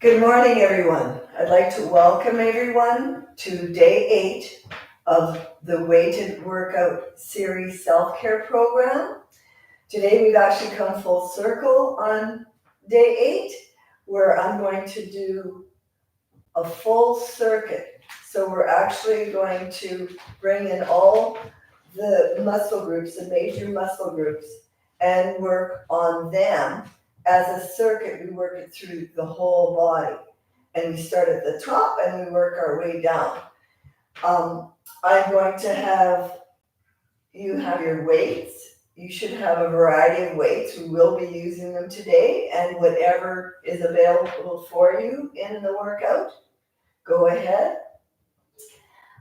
Good morning, everyone. I'd like to welcome everyone to day 8 of the weighted workout series self-care program. Today we've actually come full circle on day 8, where I'm going to do a full circuit. So we're actually going to bring in all the muscle groups, the major muscle groups, and work on them. As a circuit, we work it through the whole body. And we start at the top and we work our way down. I'm going to have you have your weights. You should have a variety of weights. We will be using them today, and whatever is available for you in the workout, go ahead.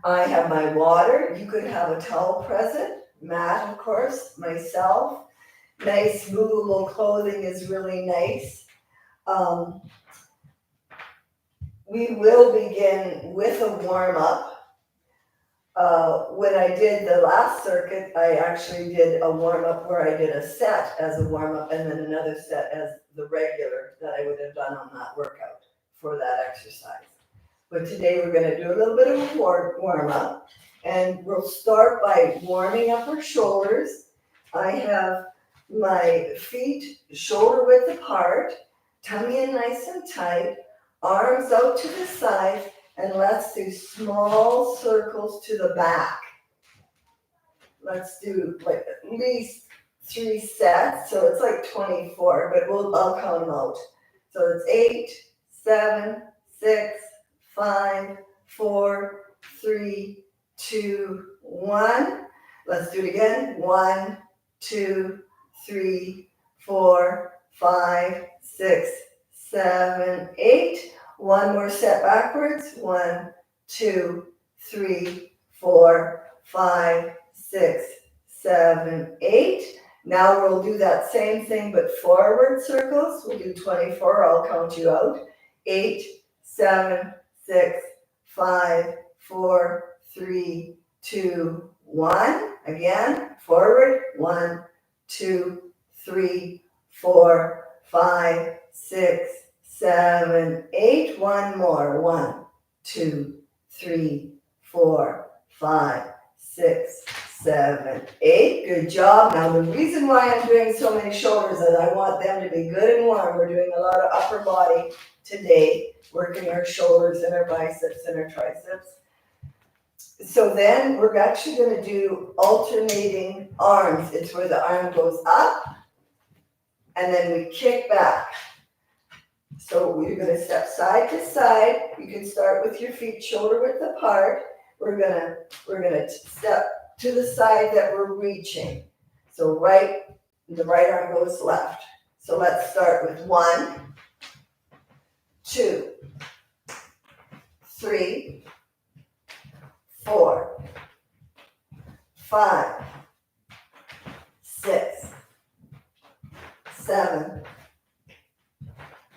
I have my water. You could have a towel present, mat, of course, myself. Nice, movable clothing is really nice. We will begin with a warm up. When I did the last circuit, I actually did a warm up where I did a set as a warm up and then another set as the regular that I would have done on that workout for that exercise. But today we're going to do a little bit of a warm up, and we'll start by warming up our shoulders. I have my feet shoulder width apart, tummy in nice and tight, arms out to the side, and let's do small circles to the back. Let's do like at least 3 sets, so it's like 24, but I'll count them out. So it's 8, 7, 6, 5, 4, 3, 2, 1. Let's do it again. 1, 2, 3, 4, 5, 6, 7, 8. One more set backwards. 1, 2, 3, 4, 5, 6, 7, 8. Now we'll do that same thing but forward circles. We'll do 24. I'll count you out. 8, 7, 6, 5, 4, 3, 2, 1. Again, forward. 1, 2, 3, 4, 5, 6, 7, 8. One more. 1, 2, 3, 4, 5, 6, 7, 8. Good job. Now the reason why I'm doing so many shoulders is I want them to be good and warm. We're doing a lot of upper body today, working our shoulders and our biceps and our triceps. So then we're actually going to do alternating arms. It's where the arm goes up and then we kick back. So we're going to step side to side. You can start with your feet shoulder width apart. We're gonna step to the side that we're reaching. So the right arm goes left. So let's start with 1, 2, 3, 4, 5, 6, 7,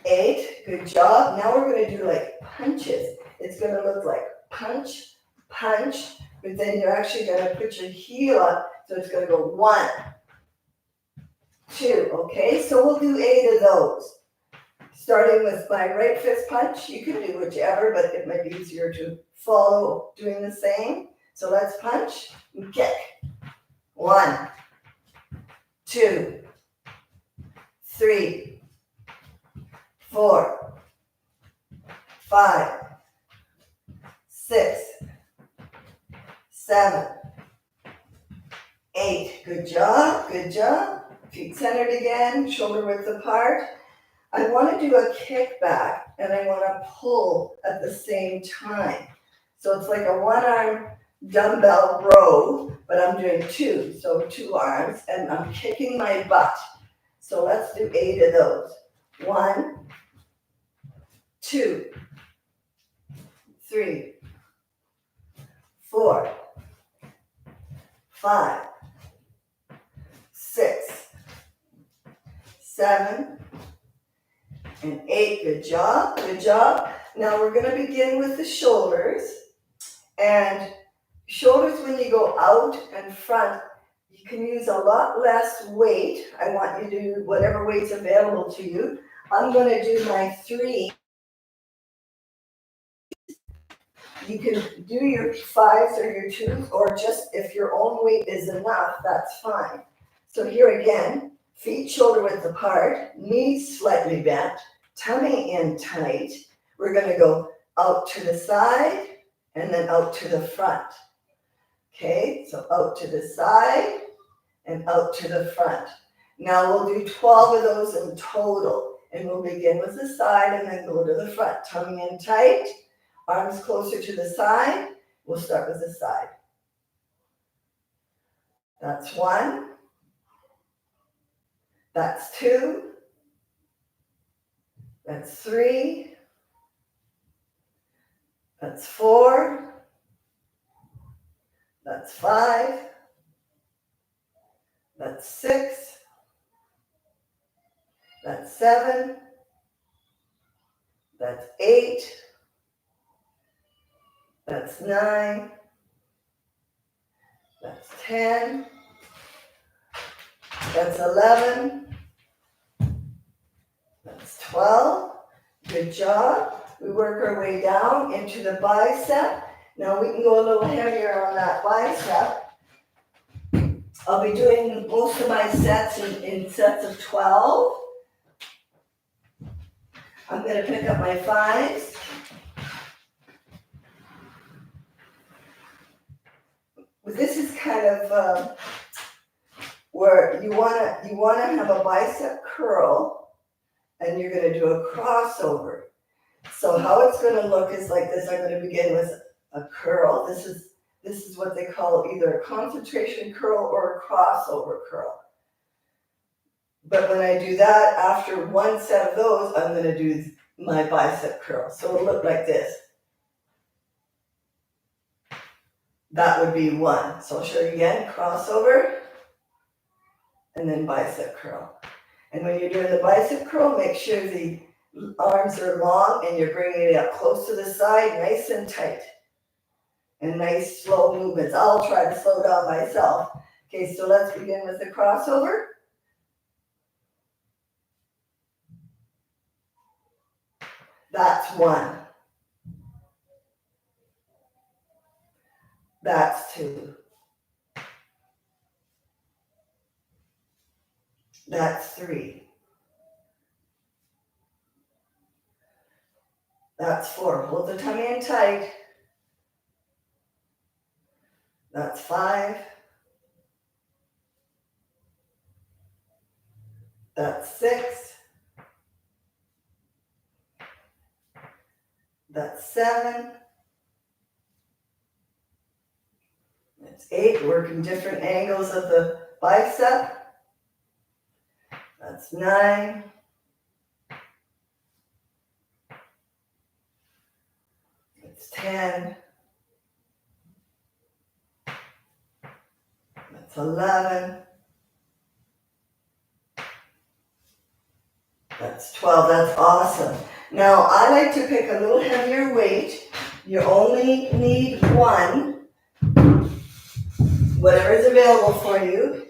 8. Good job. Now we're going to do like punches. It's going to look like punch, punch, but then you're actually going to put your heel up. So it's going to go 1, 2. Okay, so we'll do 8 of those. Starting with my right fist punch. You can do whichever, but it might be easier to follow doing the same. So let's punch and kick. 1, 2, 3, 4, 5, 6, 7, 8. Good job, good job. Feet centered again, shoulder width apart. I want to do a kickback and I want to pull at the same time. So it's like a one-arm dumbbell row, but I'm doing 2. So 2 arms and I'm kicking my butt. So let's do 8 of those. 1, 2, 3, 4, 5, 6, 7, and 8. Good job, good job. Now we're going to begin with the shoulders. And shoulders, when you go out and front, you can use a lot less weight. I want you to do whatever weight's available to you. I'm going to do my 3 You can do your 5s or your 2s, or just if your own weight is enough, that's fine. So here again, feet shoulder width apart, knees slightly bent, tummy in tight. We're going to go out to the side and then out to the front. Okay, so out to the side and out to the front. Now we'll do 12 of those in total, and we'll begin with the side and then go to the front. Tummy in tight, arms closer to the side. We'll start with the side. That's 1. That's 2. That's 3. That's 4. That's 5. That's 6. That's 7. That's 8. That's 9. That's 10. That's 11. That's 12. Good job. We work our way down into the bicep. Now we can go a little heavier on that bicep. I'll be doing most of my sets in sets of 12. I'm going to pick up my 5s. This is kind of where you wanna have a bicep curl, and you're going to do a crossover. So how it's going to look is like this. I'm going to begin with a curl. This is what they call either a concentration curl or a crossover curl. But when I do that, after one set of those, I'm going to do my bicep curl. So it'll look like this. That would be 1. So I'll show you again, crossover, and then bicep curl. And when you're doing the bicep curl, make sure the arms are long and you're bringing it up close to the side, nice and tight. And nice slow movements. I'll try to slow down myself. Okay, so let's begin with the crossover. That's 1. That's 2. That's 3. That's 4. Hold the tummy in tight. That's 5. That's 6. That's 7. That's 8. Working different angles of the bicep. That's 9. It's 10. That's 11. That's 12. That's awesome. Now, I like to pick a little heavier weight. You only need 1, whatever is available for you.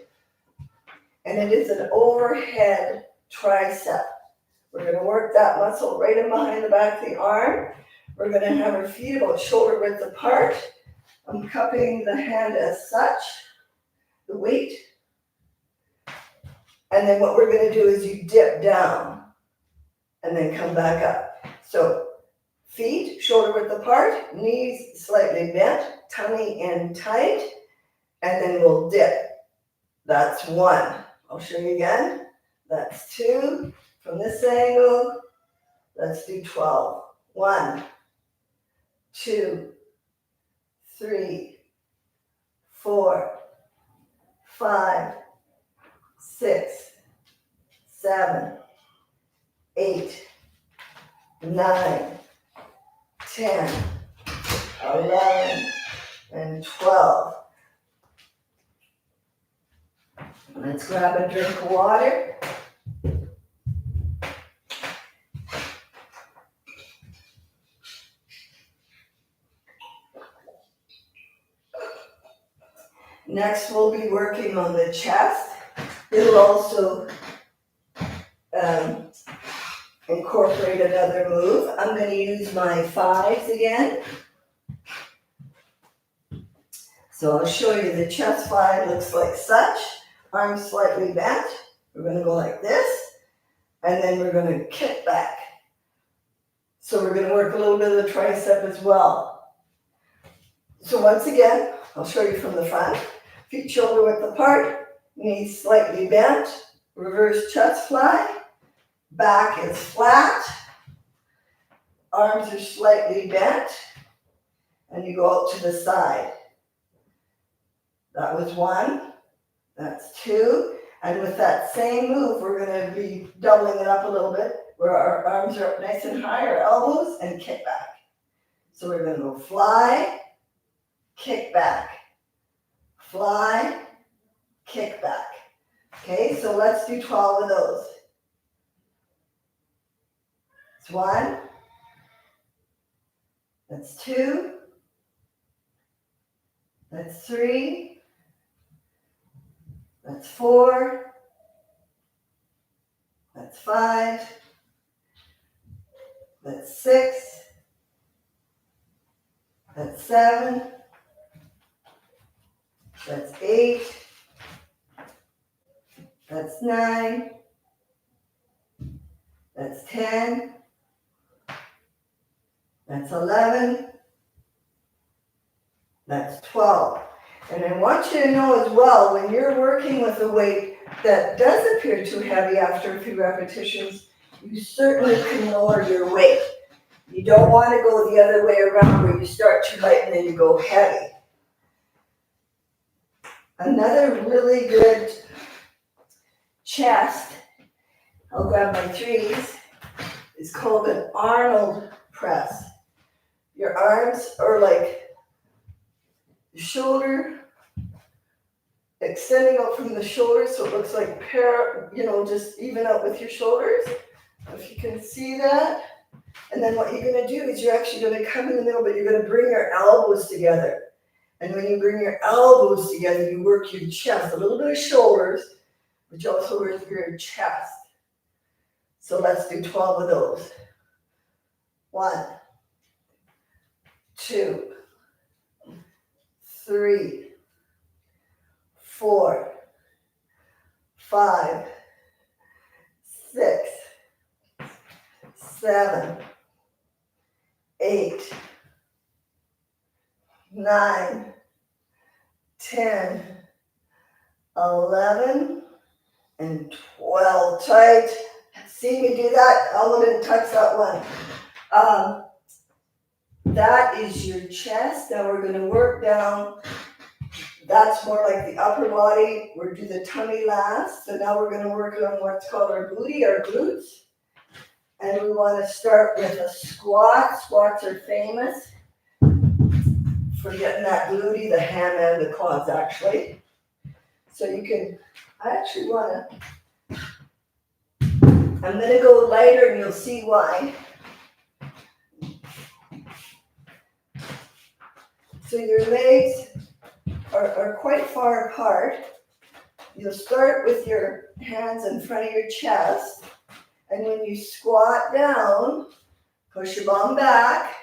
And it is an overhead tricep. We're going to work that muscle right in behind the back of the arm. We're going to have our feet about shoulder width apart. I'm cupping the hand as such, the weight. And then what we're going to do is you dip down and then come back up. So feet shoulder width apart, knees slightly bent, tummy in tight, and then we'll dip. That's 1. I'll show you again. That's 2. From this angle, let's do 12. 1, 2, 3, 4, 5, 6, 7, 8, 9, 10, 11, and 12. Let's grab a drink of water. Next, we'll be working on the chest. It'll also incorporate another move. I'm going to use my 5s again. So I'll show you the chest fly looks like such. Arms slightly bent. We're going to go like this, and then we're going to kick back. So we're going to work a little bit of the tricep as well. So once again, I'll show you from the front. Feet shoulder width apart, knees slightly bent, reverse chest fly, back is flat, arms are slightly bent, and you go out to the side. That was one, that's two, and with that same move, we're going to be doubling it up a little bit, where our arms are up nice and high, our elbows, and kick back. So we're going to go fly, kick back, fly, kick back. Okay, so let's do 12 of those. That's one, that's two, that's three, that's four, that's five, that's six, that's seven, that's eight, that's nine, that's 10, that's 11, that's 12. And I want you to know as well, when you're working with a weight that does appear too heavy after a few repetitions, you certainly can lower your weight. You don't want to go the other way around where you start too light and then you go heavy. Another really good chest, I'll grab my threes, is called an Arnold press. Your arms are like the shoulder, extending out from the shoulders so it looks like just even out with your shoulders. If you can see that. And then what you're going to do is you're actually going to come in the middle, but you're going to bring your elbows together. And when you bring your elbows together, you work your chest, a little bit of shoulders, but you also work your chest. So let's do 12 of those. 1, 2, 3, 4, 5, 6, 7, 8, 9, 10, 11, and 12. Tight. See me do that? Elbow didn't touch that one. That is your chest. Now we're going to work down. That's more like the upper body. We'll do the tummy last. So now we're going to work on what's called our booty, our glutes. And we want to start with a squat. Squats are famous for getting that glute, the ham and the quads actually. So you can, I actually want to, I'm going to go lighter and you'll see why. So your legs are quite far apart. You'll start with your hands in front of your chest. And when you squat down, push your bum back.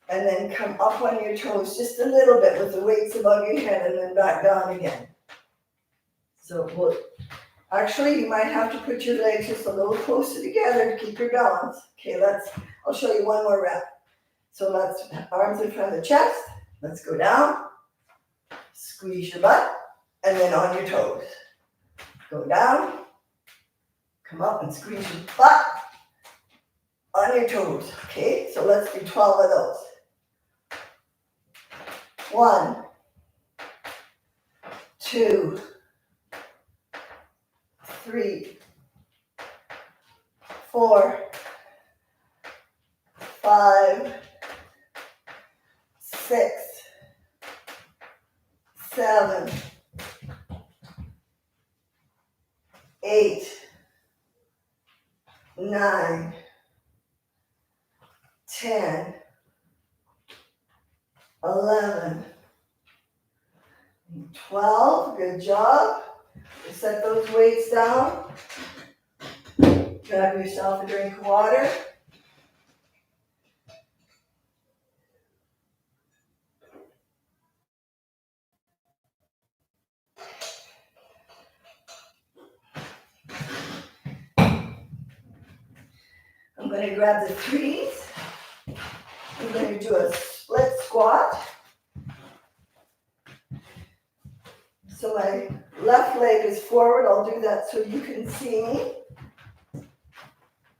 And then come up on your toes just a little bit with the weights above your head and then back down again. So actually you might have to put your legs just a little closer together to keep your balance. Okay, I'll show you one more rep. So arms in front of the chest. Let's go down. Squeeze your butt and then on your toes. Go down. Come up and squeeze your butt on your toes. Okay, so let's do 12 of those. 1, 2, 3, 4, 5, 6, 7, 8, 9, 10, 11, 12. Good job. Set those weights down. Grab yourself a drink of water. going to grab the threes. I'm going to do a split squat. So my left leg is forward. I'll do that so you can see me.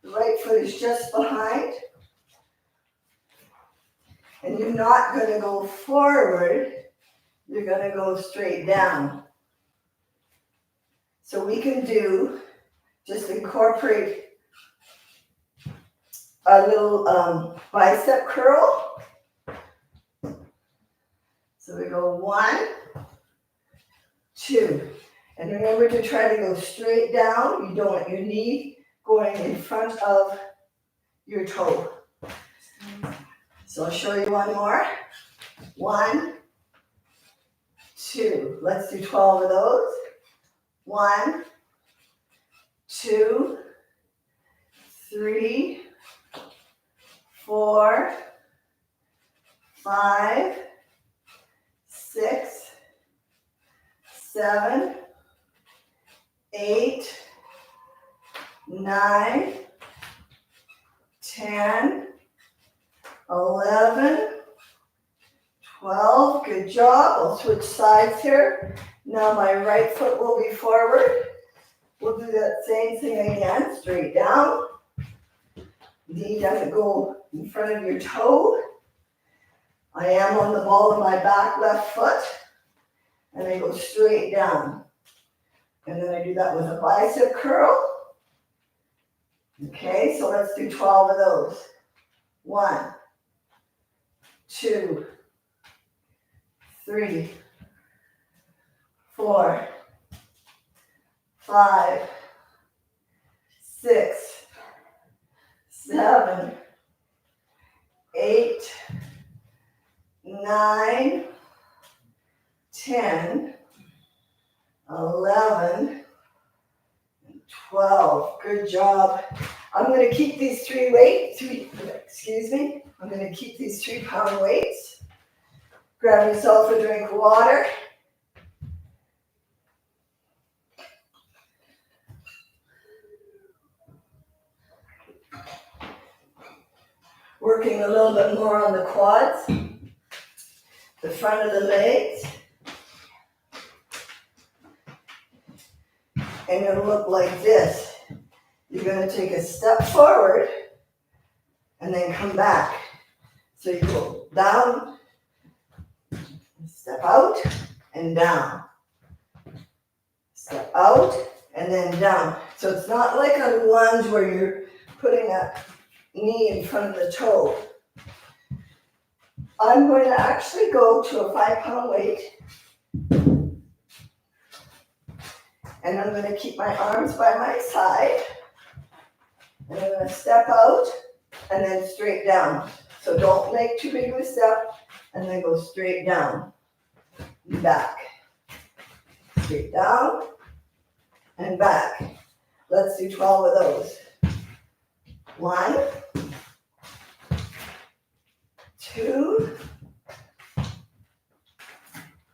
The right foot is just behind. And you're not going to go forward. You're going to go straight down. So we can do, just incorporate a little bicep curl. So we go 1, 2. And remember to try to go straight down. You don't want your knee going in front of your toe. So I'll show you one more. 1, 2. Let's do 12 of those. 1, 2, 3, 4, 5, 6, 7, 8, 9, 10, 11, 12. Good job. I'll switch sides here. Now my right foot will be forward. We'll do that same thing again. Straight down. Knee doesn't go in front of your toe. I am on the ball of my back left foot. And I go straight down. And then I do that with a bicep curl. Okay, so let's do 12 of those. 1, 2, 3, 4, 5, 6, 7, 8, 9, 10, 11, 12. Good job. I'm going to keep these I'm going to keep these 3-pound weights. Grab yourself a drink of water. Working a little bit more on the quads, the front of the legs. And it'll look like this. You're going to take a step forward and then come back. So you go down, step out, and down. Step out, and then down. So it's not like a lunge where you're putting a knee in front of the toe. I'm going to actually go to a 5-pound weight. And I'm going to keep my arms by my side. And I'm going to step out and then straight down. So don't make too big of a step and then go straight down. Back. Straight down and back. Let's do 12 of those. 1, 2,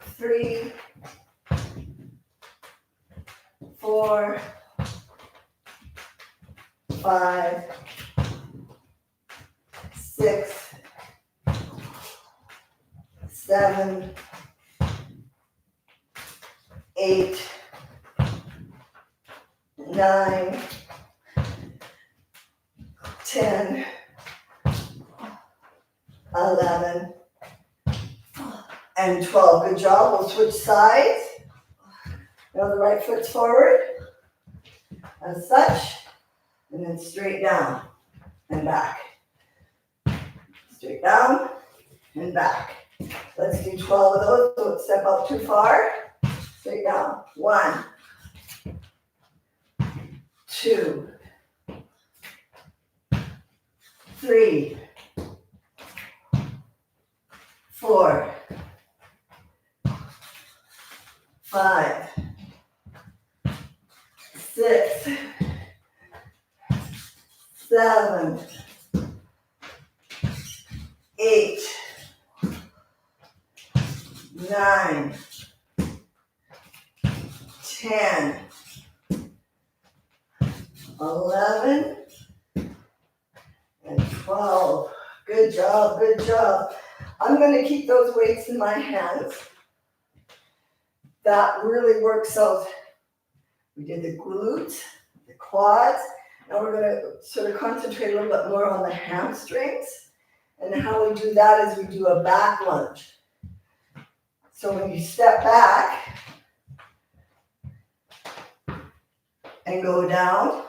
3, 4, 5, 6, 7, 8, 9, 10, 11, and 12. Good job. We'll switch sides. Now the right foot's forward, as such, and then straight down and back. Straight down and back. Let's do 12 of those. Don't step out too far. Straight down. 1, 2, 3, 4, 5, 6, 7, 8, 9, 10, 11, 12. Good job, good job. I'm going to keep those weights in my hands. That really works out. We did the glutes, the quads. Now we're going to sort of concentrate a little bit more on the hamstrings. And how we do that is we do a back lunge. So when you step back and go down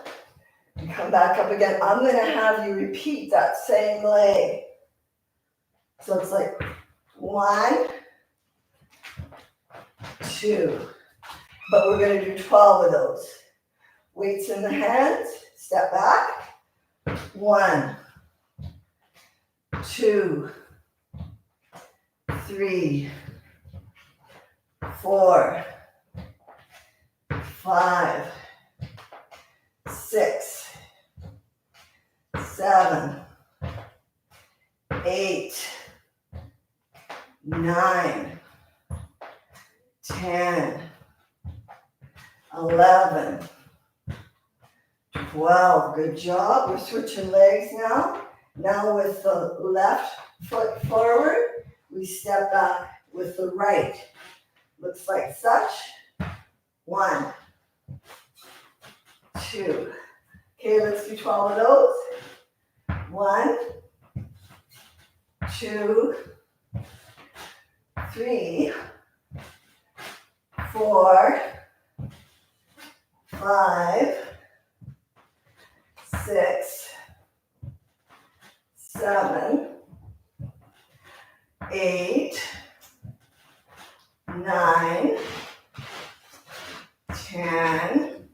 and come back up again, I'm going to have you repeat that same leg. So it's like 1, 2. But we're going to do 12 of those. Weights in the hands, step back. 1, 2, 3, 4, 5, 6, 7, 8, 9, 10, 11, 12. Good job. We're switching legs now. Now with the left foot forward, we step back with the right. Looks like such. 1, 2. Okay, let's do 12 of those. 1, 2, 3, 4, 5, 6, 7, 8, 9, 10,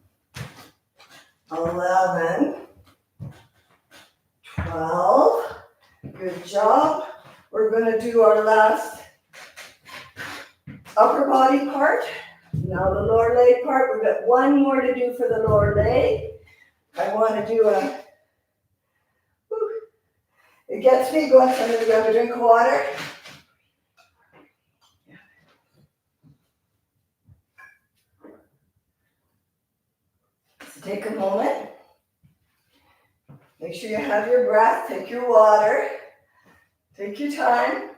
11, 12. Good job. We're going to do our last upper body part. Now the lower leg part. We've got one more to do for the lower leg. I want to do a, it gets me going, so I'm going to grab a drink of water. So take a moment. Make sure you have your breath. Take your water. Take your time.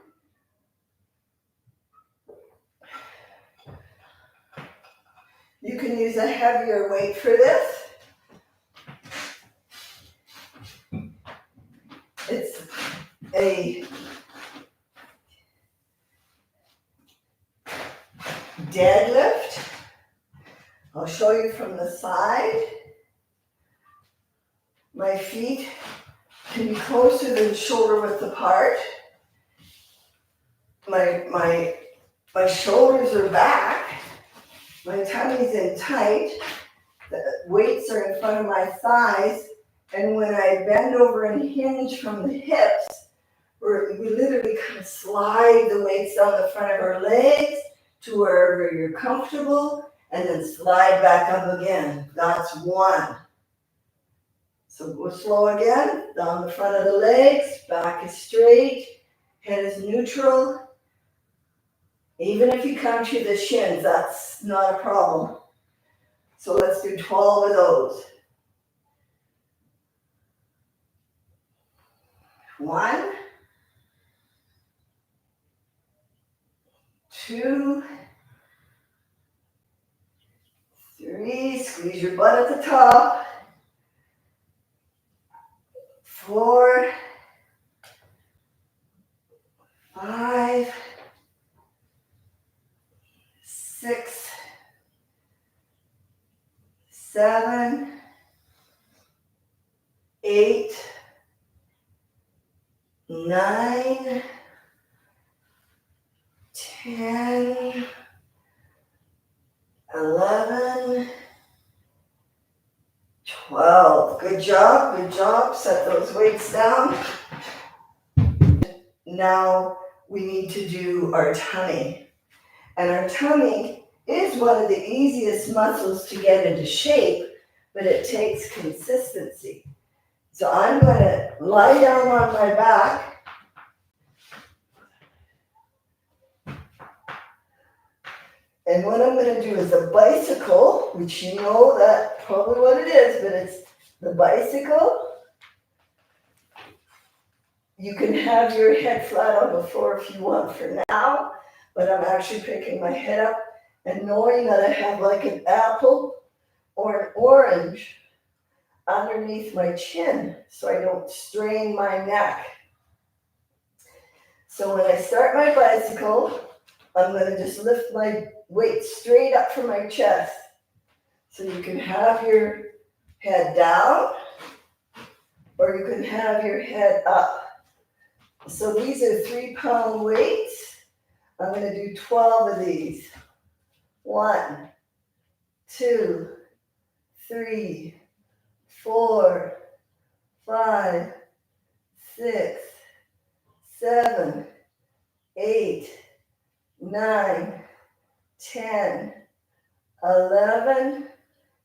You can use a heavier weight for this. It's a deadlift. I'll show you from the side. My feet can be closer than shoulder width apart. My shoulders are back. My tummy's in tight. The weights are in front of my thighs. And when I bend over and hinge from the hips, we literally kind of slide the weights down the front of our legs to wherever you're comfortable, and then slide back up again. That's 1. So go slow again, down the front of the legs, back is straight, head is neutral. Even if you come to the shins, that's not a problem. So let's do 12 of those. 1, 2, 3, squeeze your butt at the top. 4, 5, 6, 7, 8, 9, 10, 11, 12. Good job, good job. Set those weights down. Now we need to do our tummy. And our tummy is one of the easiest muscles to get into shape, but it takes consistency. So I'm going to lie down on my back. And what I'm going to do is a bicycle, which you know that probably what it is, but it's the bicycle. You can have your head flat on the floor if you want for now, but I'm actually picking my head up and knowing that I have like an apple or an orange underneath my chin so I don't strain my neck. So when I start my bicycle, I'm going to just lift my weight straight up from my chest. So you can have your head down or you can have your head up. So these are 3-pound weights. I'm going to do 12 of these. 1, 2, 3, 4, 5, 6, 7, 8, 9, 10, 11,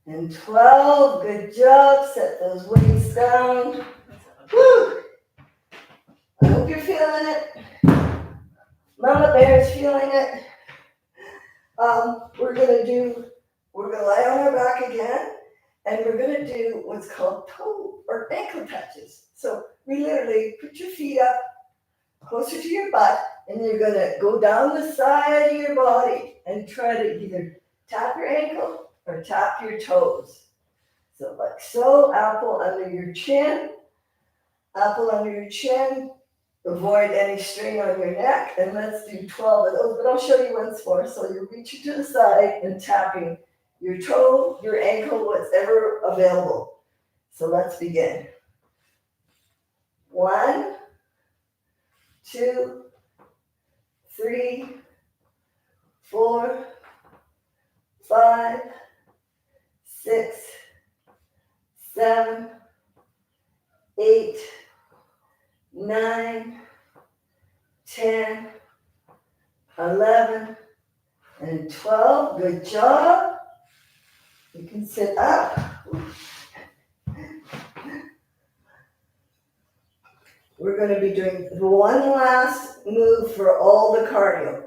and 12. Good job. Set those weights down. Woo! I hope you're feeling it. Mama Bear's feeling it. We're gonna lie on our back again, and we're gonna do what's called toe or ankle touches. So we literally put your feet up closer to your butt, and you're gonna go down the side of your body and try to either tap your ankle or tap your toes. So like so, apple under your chin, apple under your chin. Avoid any strain on your neck, and let's do 12 of those, but I'll show you once more. So you're reaching to the side and tapping your toe, your ankle, whatever available. So let's begin. 1, 2, 3, 4, 5, 6, 7, 8, 9, 10, 11, and 12. Good job. You can sit up. We're going to be doing one last move for all the cardio.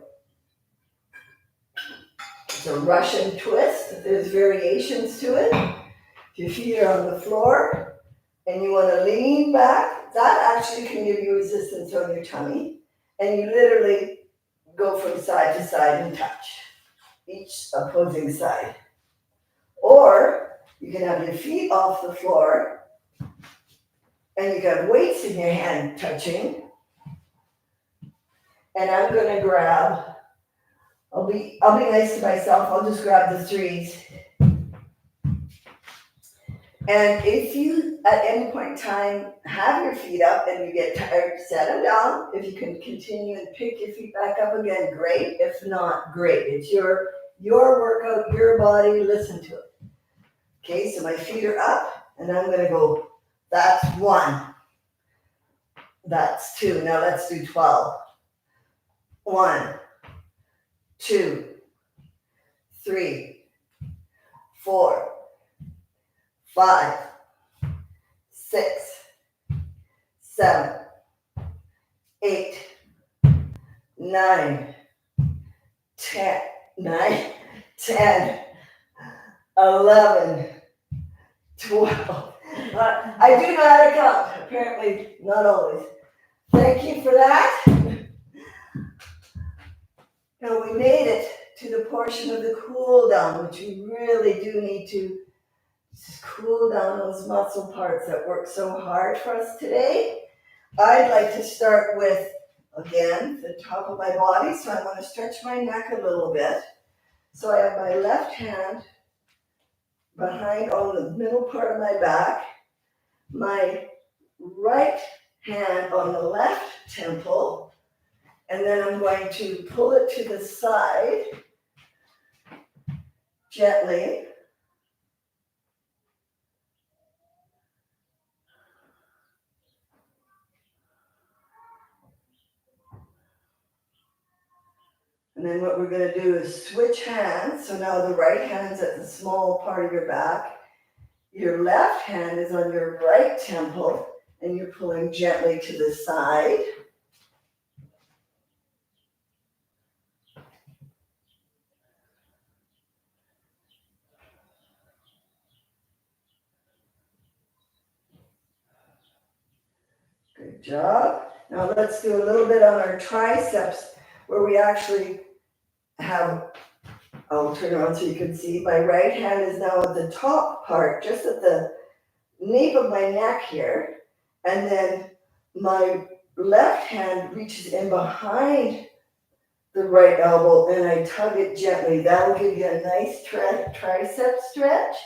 It's a Russian twist. There's variations to it. If your feet are on the floor and you want to lean back, that actually can give you resistance on your tummy. And you literally go from side to side and touch each opposing side. Or you can have your feet off the floor and you got weights in your hand touching. And I'm going to grab, I'll be nice to myself. I'll just grab the 3s. And if you, at any point in time, have your feet up and you get tired, set them down. If you can continue and pick your feet back up again, great. If not, great. It's your workout, your body. Listen to it. Okay, so my feet are up, and I'm going to go. That's 1. That's 2. Now let's do 12. 1, 2, 3, 4, 5, 6, 7, 8, 9, 10, 11, 12. I do know how to count. Apparently, not always. Thank you for that. Now we made it to the portion of the cool down, which we really do need to just cool down those muscle parts that work so hard for us today. I'd like to start with, again, the top of my body. So I want to stretch my neck a little bit. So I have my left hand behind on the middle part of my back, my right hand on the left temple, and then I'm going to pull it to the side gently. And then what we're going to do is switch hands. So now the right hand's at the small part of your back. Your left hand is on your right temple, and you're pulling gently to the side. Good job. Now let's do a little bit on our triceps where we actually have, I'll turn around so you can see, my right hand is now at the top part, just at the nape of my neck here. And then my left hand reaches in behind the right elbow and I tug it gently. That'll give you a nice tricep stretch.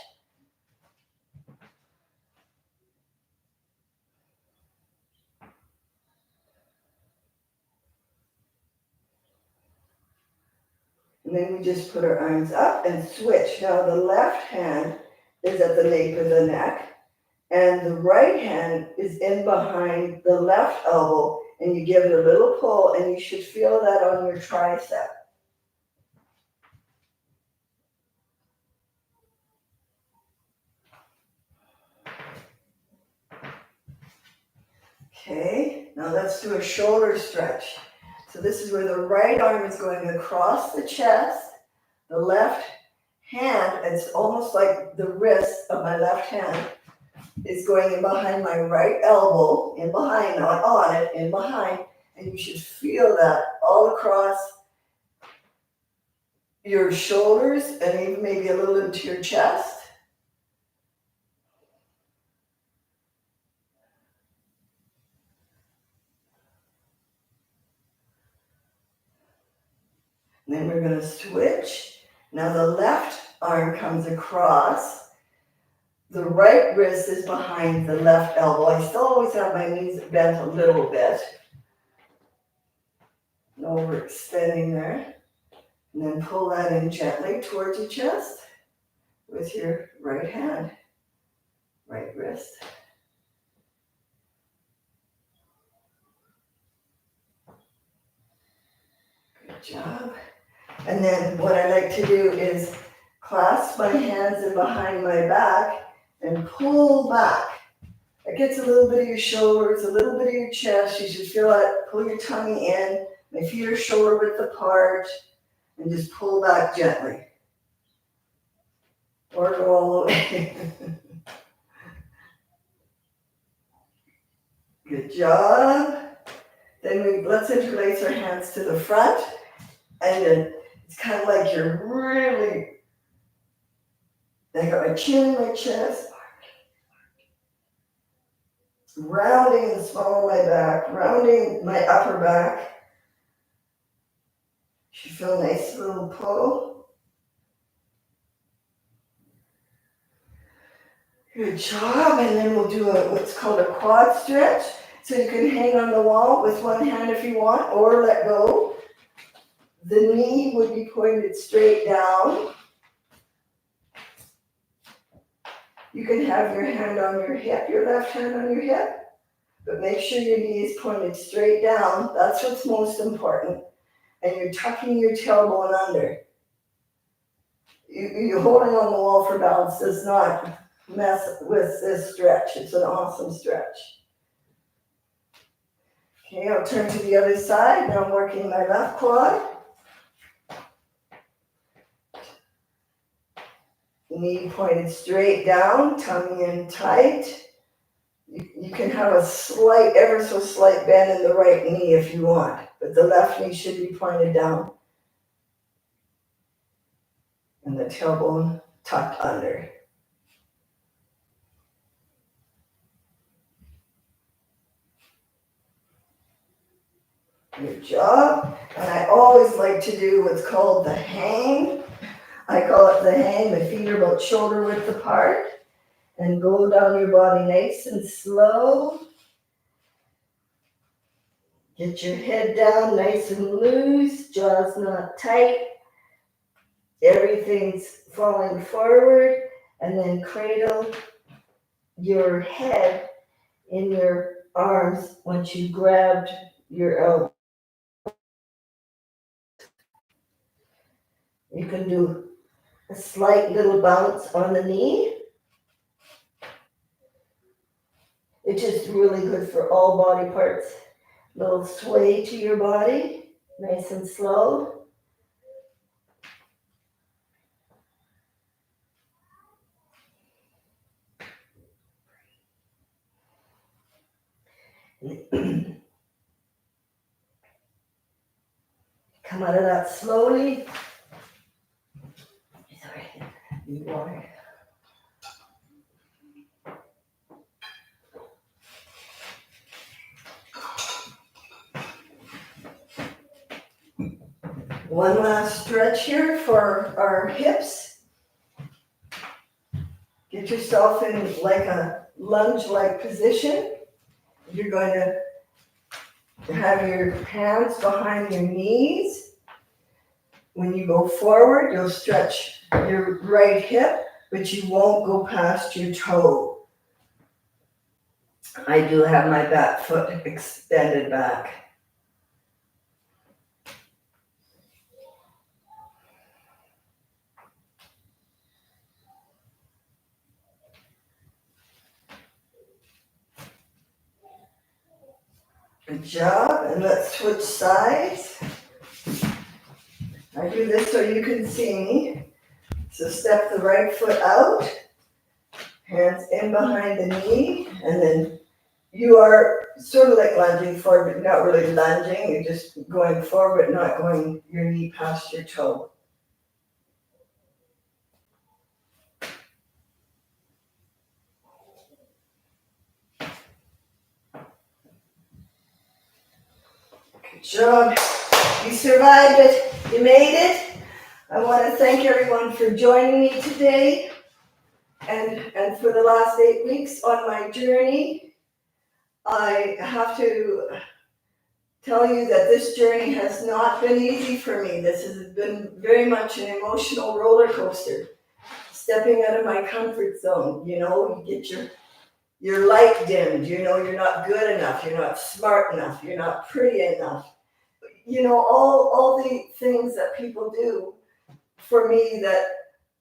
And then we just put our arms up and switch. Now the left hand is at the nape of the neck and the right hand is in behind the left elbow and you give it a little pull and you should feel that on your tricep. Okay, now let's do a shoulder stretch. So this is where the right arm is going across the chest, the left hand, it's almost like the wrist of my left hand is going in behind my right elbow, in behind, not on it, in behind, and you should feel that all across your shoulders and even maybe a little into your chest. And then we're going to switch. Now the left arm comes across. The right wrist is behind the left elbow. I still always have my knees bent a little bit. No overextending there. And then pull that in gently towards your chest with your right hand, right wrist. Good job. And then what I like to do is clasp my hands in behind my back and pull back. It gets a little bit of your shoulders, a little bit of your chest. You should feel that. Pull your tummy in. My feet are shoulder width apart. And just pull back gently. Or go all the way. Good job. Then let's interlace our hands to the front. And then it's kind of like you're really, I got my chin in my chest. Rounding the small of my back, rounding my upper back. Should feel a nice little pull. Good job. And then we'll do what's called a quad stretch. So you can hang on the wall with one hand if you want, or let go. The knee would be pointed straight down. You can have your hand on your hip, your left hand on your hip, but make sure your knee is pointed straight down. That's what's most important. And you're tucking your tailbone under. You holding on the wall for balance does not mess with this stretch. It's an awesome stretch. Okay, I'll turn to the other side. Now I'm working my left quad. Knee pointed straight down, tummy in tight. You can have a slight, ever so slight bend in the right knee if you want, but the left knee should be pointed down. And the tailbone tucked under. Good job. And I always like to do what's called the hang. I call it the hang. My feet are about shoulder width apart. And go down your body nice and slow. Get your head down nice and loose. Jaws not tight. Everything's falling forward. And then cradle your head in your arms once you grabbed your elbow. You can do a slight little bounce on the knee. It's just really good for all body parts. Little sway to your body, nice and slow. Come out of that slowly. Sorry, need water. One last stretch here for our hips. Get yourself in like a lunge-like position. You're going to have your hands behind your knees. When you go forward, you'll stretch your right hip, but you won't go past your toe. I do have my back foot extended back. Good job, and let's switch sides. I do this so you can see me. So step the right foot out, hands in behind the knee, and then you are sort of like lunging forward, not really lunging, you're just going forward, not going your knee past your toe. Good job. You survived it. You made it. I want to thank everyone for joining me today and for the last 8 weeks on my journey. I have to tell you that this journey has not been easy for me. This has been very much an emotional roller coaster. Stepping out of my comfort zone, you get your light dimmed, you're not good enough, you're not smart enough, you're not pretty enough. All the things that people do for me that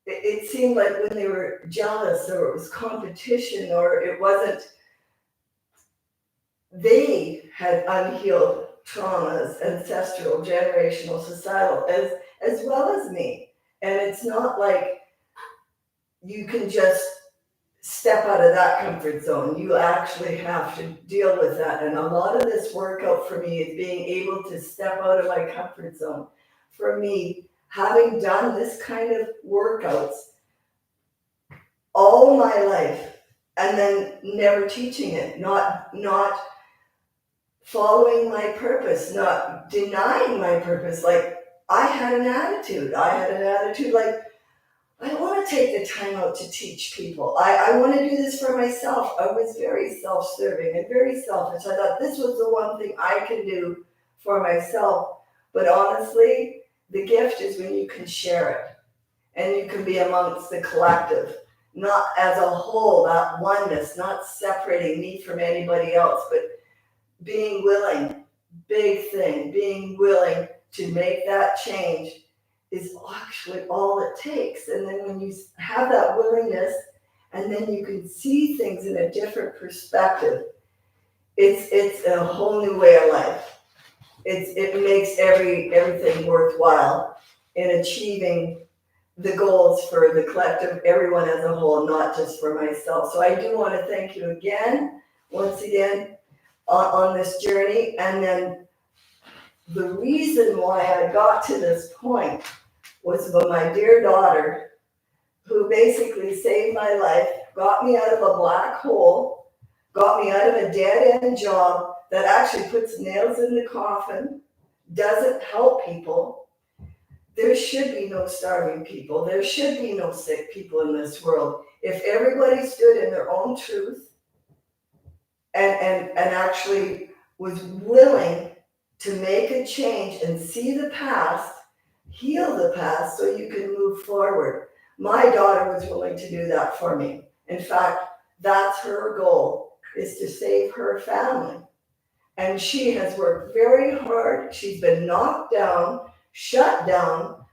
it seemed like when they were jealous or it was competition or it wasn't, they had unhealed traumas, ancestral, generational, societal, as well as me. And it's not like you can just step out of that comfort zone. You actually have to deal with that. And a lot of this workout for me is being able to step out of my comfort zone. For me, having done this kind of workouts all my life and then never teaching it, not following my purpose, not denying my purpose. Like I had an attitude like, I don't want to take the time out to teach people. I want to do this for myself. I was very self-serving and very selfish. I thought this was the one thing I can do for myself. But honestly, the gift is when you can share it and you can be amongst the collective, not as a whole, not oneness, not separating me from anybody else, but being willing, big thing, being willing to make that change is actually all it takes. And then when you have that willingness and then you can see things in a different perspective, it's a whole new way of life. It makes everything worthwhile in achieving the goals for the collective, everyone as a whole, not just for myself. So I do want to thank you once again, on this journey. And then the reason why I got to this point was about my dear daughter, who basically saved my life, got me out of a black hole, got me out of a dead-end job that actually puts nails in the coffin, doesn't help people. There should be no starving people. There should be no sick people in this world. If everybody stood in their own truth and actually was willing to make a change and see the past, heal the past so you can move forward. My daughter was willing to do that for me. In fact, that's her goal, is to save her family. And she has worked very hard. She's been knocked down, shut down,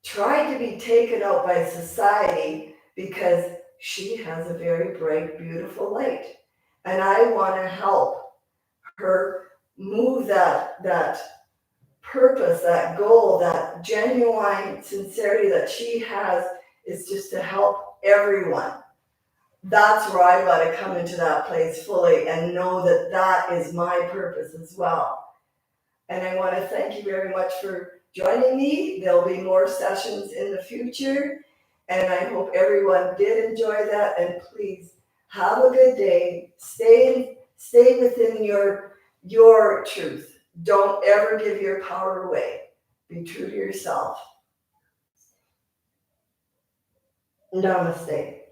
tried to be taken out by society because she has a very bright, beautiful light. And I want to help her move that purpose, that goal, that genuine sincerity that she has, is just to help everyone. That's where I got to come into that place fully and know that that is my purpose as well. And I want to thank you very much for joining me. There'll be more sessions in the future. And I hope everyone did enjoy that. And please have a good day. Stay within your truth. Don't ever give your power away. Be true to yourself. Namaste.